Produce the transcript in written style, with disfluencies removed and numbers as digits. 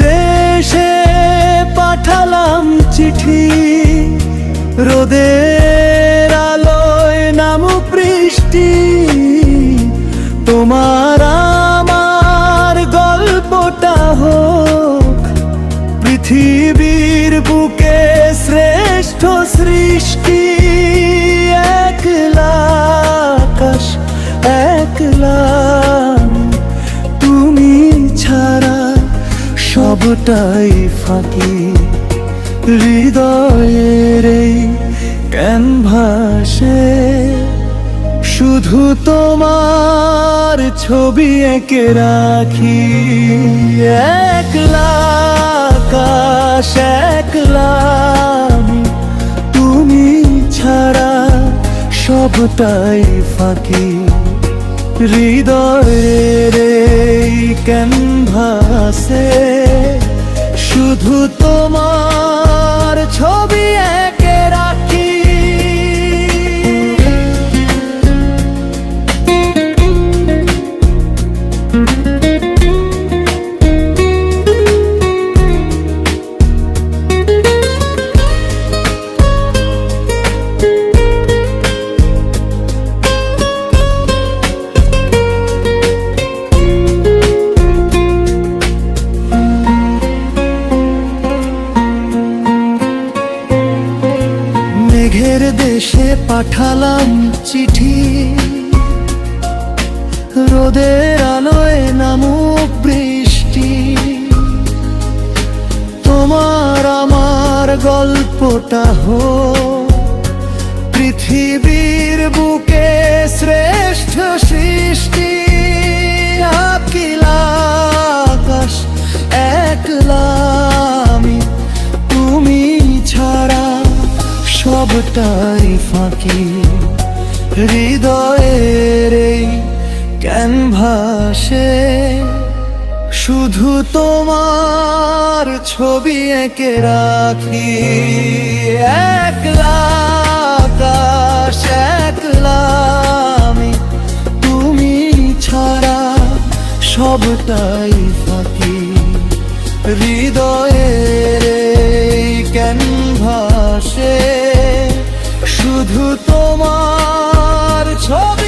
দেশে পাঠালাম চিঠি, রোদের আলোয় নামুক বৃষ্টি। তোমার আমার গল্পটা হোক পৃথিবীর বুকে শ্রেষ্ঠ সৃষ্টি। একলা আকাশ একলা তুমি ছাড়া সবটাই ফাঁকি। হৃদয়ের এই ক্যানভাসে শুধু তোমার ছবি এঁকে রাখি। একলা আকাশ একলা আমি, তুমি ছাড়া সবটাই ফাঁকি। হৃদয়ের এই ক্যানভাসে শুধু তোমার ছবি এঁকে রাখি। মেঘের দেশে পাঠালাম চিঠি, রোদের আলোয় নামুক বৃষ্টি। তোমার আমার গল্পটা হোক পৃথিবীর বুকে শ্রেষ্ঠ সৃষ্টি। একলা আকাশ একলা আমি, তুমি ছাড়া সবটাই ফাঁকি। হৃদয়ের এই ক্যানভাসে শুধু তোমার ছবি এঁকে রাখি। একলা আকাশ একলা আমি, তুমি ছাড়া সবটাই ফাঁকি। হৃদয়ের এই ক্যানভাসে শুধু তোমার ছবি।